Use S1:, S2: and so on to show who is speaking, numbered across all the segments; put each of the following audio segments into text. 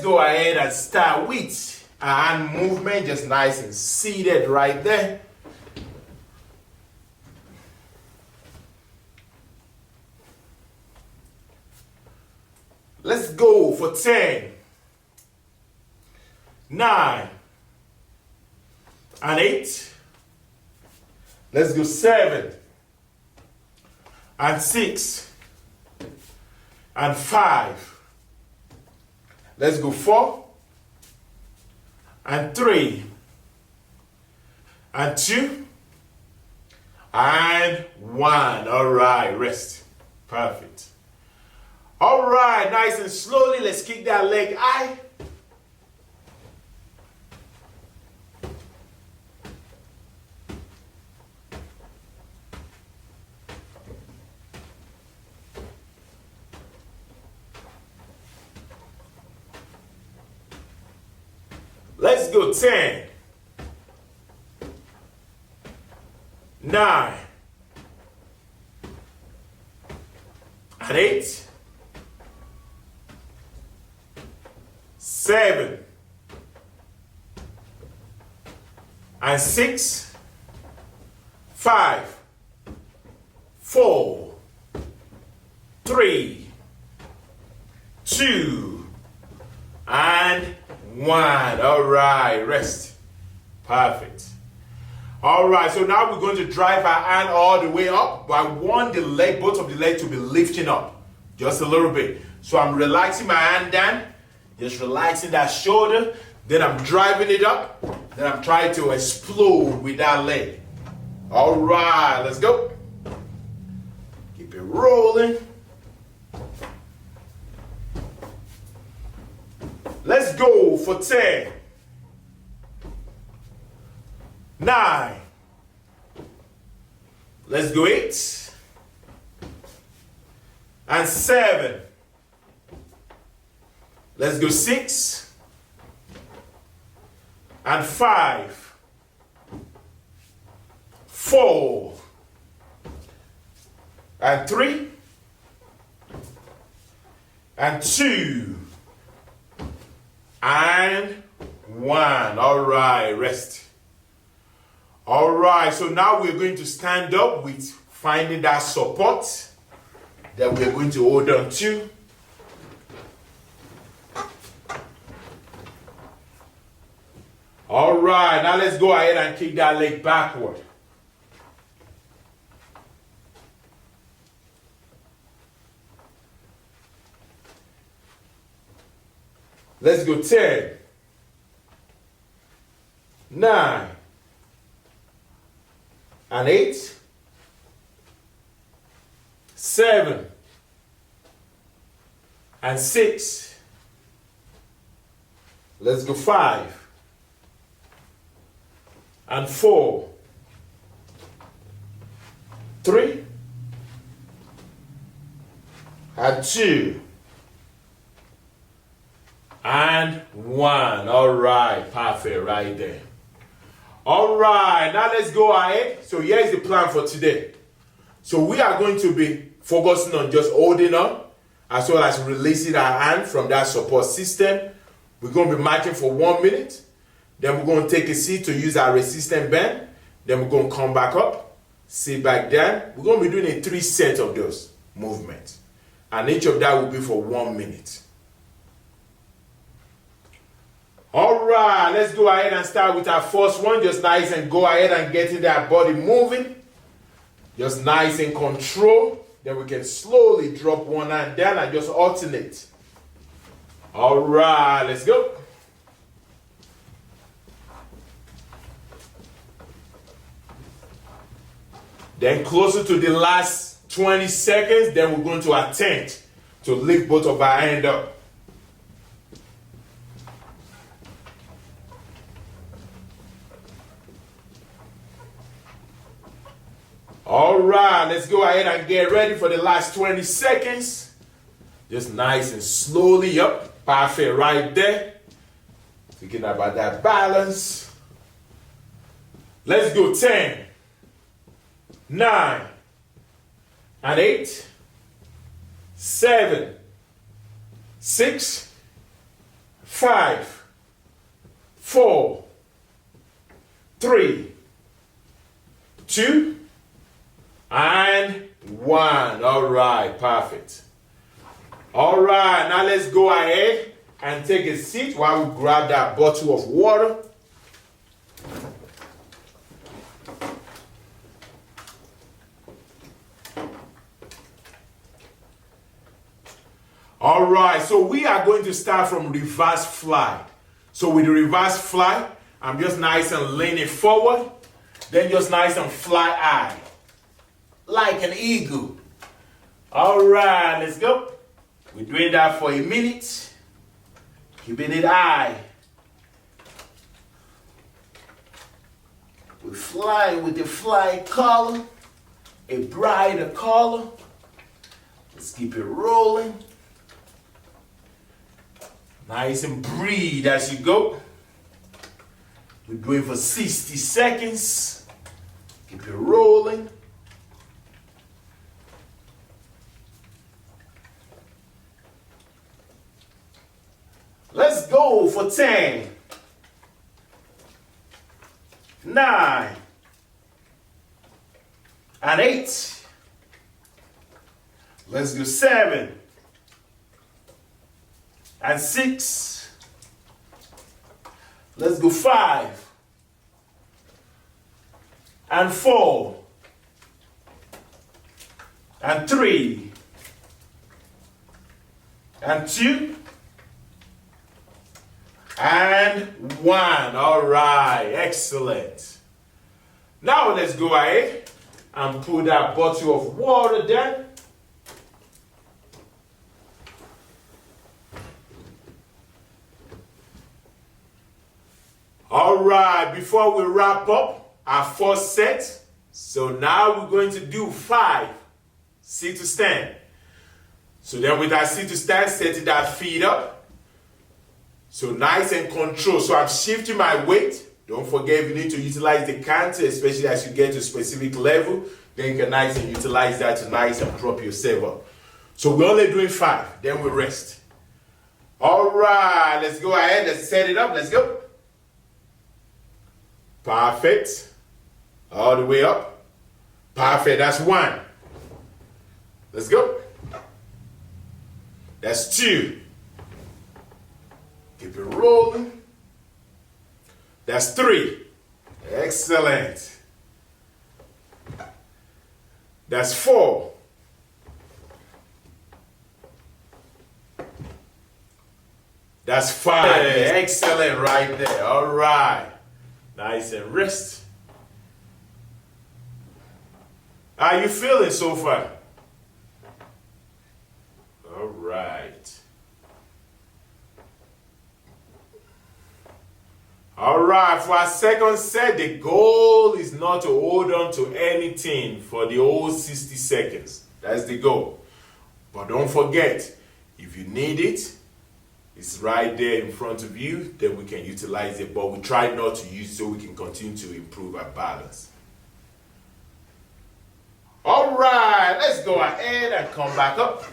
S1: go ahead and start with our hand movement, just nice and seated right there. Let's go for 10, 9, and 8. Let's go 7, and 6, and 5. Let's go 4, and 3, and 2, and 1. All right, rest. Perfect. All right, nice and slowly, let's kick that leg high. Let's go 10, 9, and 8, 7, and 6, 5, 4, 3, 2, and 1. All right, rest. Perfect. All right, so now we're going to drive our hand all the way up, but I want the leg, both of the legs to be lifting up just a little bit. So I'm relaxing my hand down, just relaxing that shoulder, then I'm driving it up, then I'm trying to explode with that leg. All right, let's go. Keep it rolling. Let's go for 10, 9. Let's go 8, and 7. Let's go 6, and 5, 4, and 3, and 2, and 1. All right, rest. All right, so now we're going to stand up with finding that support that we're going to hold on to. All right, now let's go ahead and kick that leg backward. Let's go 10, 9, and 8, 7, and 6. Let's go 5, and 4, 3, and 2, and 1. All right, perfect right there. All right, now let's go ahead. So here's the plan for today. So we are going to be focusing on just holding on as well as releasing our hand from that support system. We're going to be marching for 1 minute. Then we're going to take a seat to use our resistance band. Then we're going to come back up, sit back down. We're going to be doing 3 sets of those movements. And each of that will be for 1 minute. All right, let's go ahead and start with our first one. Just nice and go ahead and getting that body moving. Just nice and control. Then we can slowly drop one hand down and just alternate. All right, let's go. Then closer to the last 20 seconds, then we're going to attempt to lift both of our hands up. All right, let's go ahead and get ready for the last 20 seconds. Just nice and slowly up. Perfect right there. Thinking about that balance. Let's go 10, 9, and 8, 7, 6, 5, 4, 3, 2, and 1. All right, perfect. All right, now let's go ahead and take a seat while we grab that bottle of water. All right, so we are going to start from reverse fly. So with the reverse fly, I'm just nice and leaning forward, then just nice and fly high, like an eagle. All right, let's go. We're doing that for a minute, keeping it high. We're flying with the flying color, a brighter color. Let's keep it rolling. Nice and breathe as you go. We're doing for 60 seconds. Keep it rolling. Let's go for 10, 9, and 8. Let's go 7, and 6. Let's go 5, and 4, and 3, and 2, and 1. All right, excellent. Now let's go ahead and put that bottle of water down. All right, before we wrap up our first set, so now we're going to do 5 sit to stand. So then with that sit to stand, setting that feet up. So nice and control. So I'm shifting my weight. Don't forget, you need to utilize the canter, especially as you get to a specific level. Then you can nice and utilize that to nice and prop yourself up. So we're only doing 5, then we rest. All right, let's go ahead. Let's set it up. Let's go. Perfect. All the way up. Perfect. That's 1. Let's go. That's 2. Keep it rolling. That's 3. Excellent. That's 4. That's 5. Excellent right there. All right. Nice and rest. How you feeling so far? All right. All right, for our second set, the goal is not to hold on to anything for the whole 60 seconds. That's the goal. But don't forget, if you need it, it's right there in front of you, then we can utilize it. But we try not to use it so we can continue to improve our balance. All right, let's go ahead and come back up.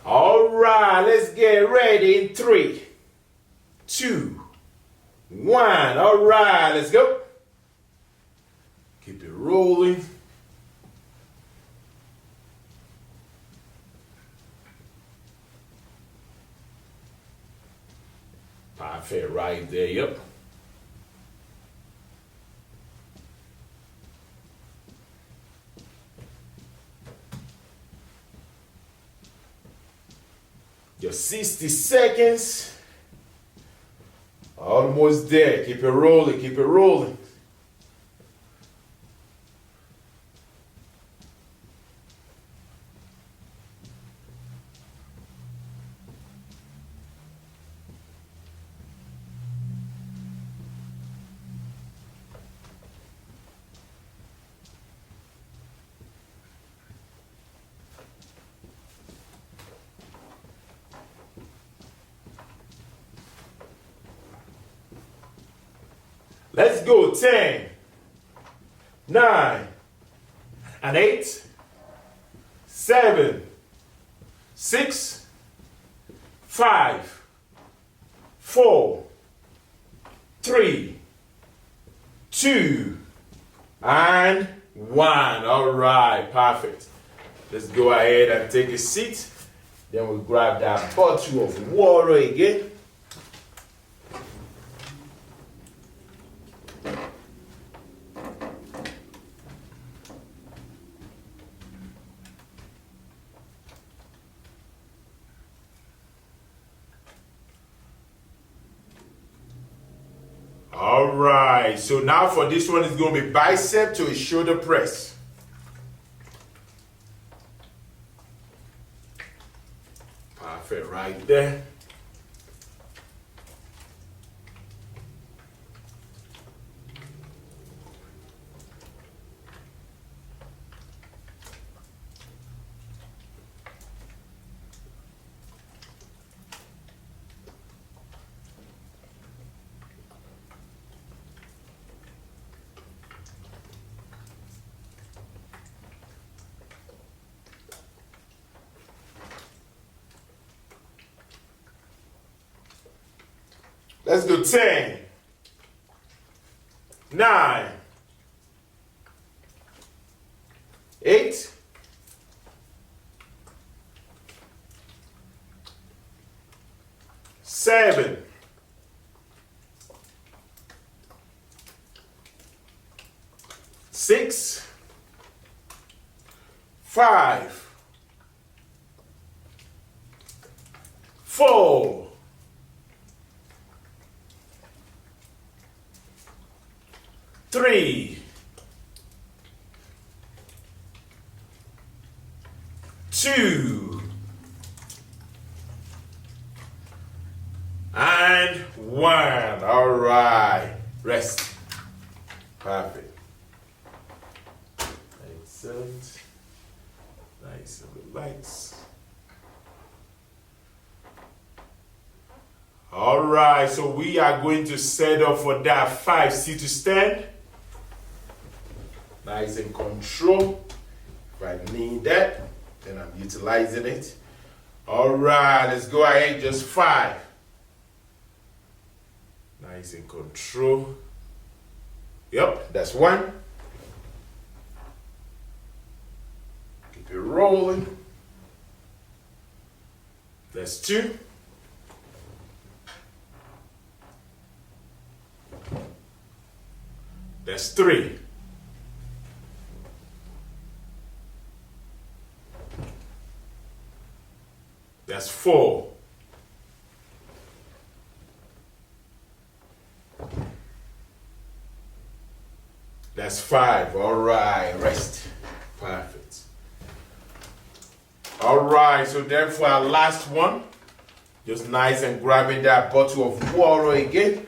S1: All right, let's get ready in 3, 2, 1. All right, let's go. Keep it rolling. Perfect right there, yep. Just 60 seconds. Almost there. Keep it rolling, keep it rolling. Let's go. 10, 9, and 8, 7, 6, 5, 4, 3, 2, and 1. All right, perfect. Let's go ahead and take a seat. Then we'll grab that bottle of water again. All right, so now for this one, it's going to be bicep to a shoulder press. Perfect right there. Let's go 10, 9, 8, 7, 6, 5, 4, 3, 2, and 1. All right. Rest. Perfect. Excellent. Nice and relax. All right. So we are going to set up for that 5 sit to stand. Nice and control. If I need that, then I'm utilizing it. All right, let's go ahead. Just 5. Nice and control. Yep, that's 1. Keep it rolling. That's 2. That's 3. That's 4. That's 5. All right, rest. Perfect. All right, so then for our last one, just nice and grabbing that bottle of water again.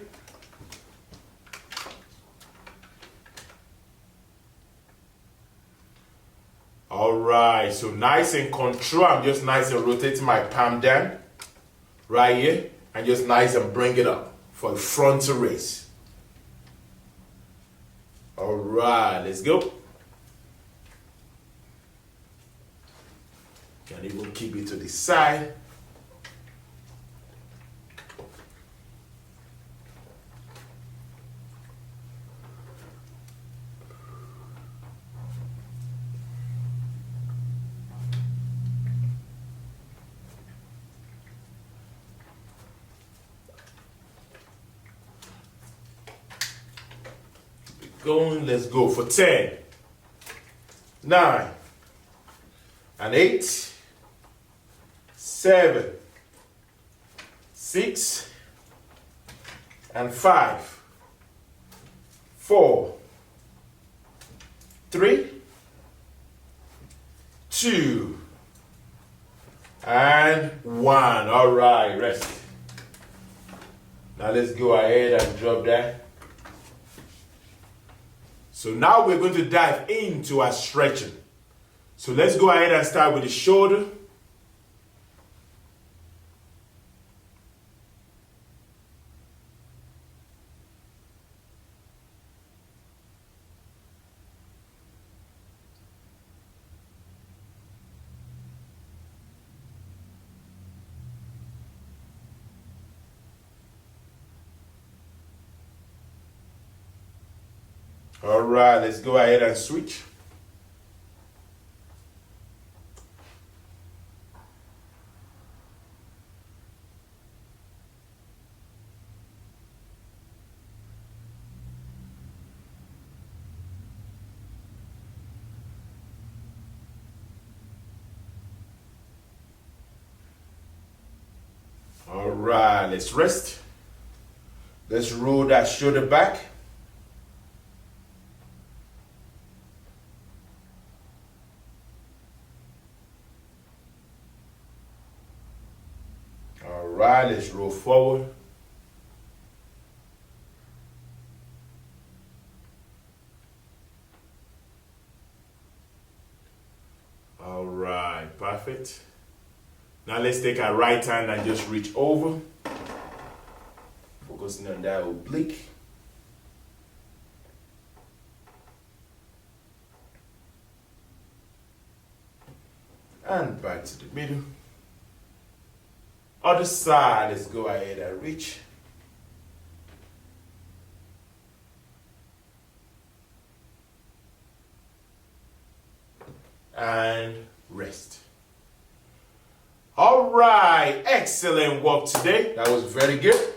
S1: All right, so nice and control. I'm just nice and rotating my palm down right here and just nice and bring it up for the frontal raise. All right, let's go. Can even keep it to the side. Going, let's go for 10, 9, and 8, 7, 6, and 5, 4, 3, 2, and 1. All right, rest. Now let's go ahead and drop that. So now we're going to dive into our stretching. So let's go ahead and start with the shoulder. All right, let's go ahead and switch. All right, let's rest. Let's roll that shoulder back. All right, let's roll forward. All right, perfect. Now let's take our right hand and just reach over. Focusing on that oblique. And back to the middle. Other side, let's go ahead and reach. And rest. All right, excellent work today. That was very good.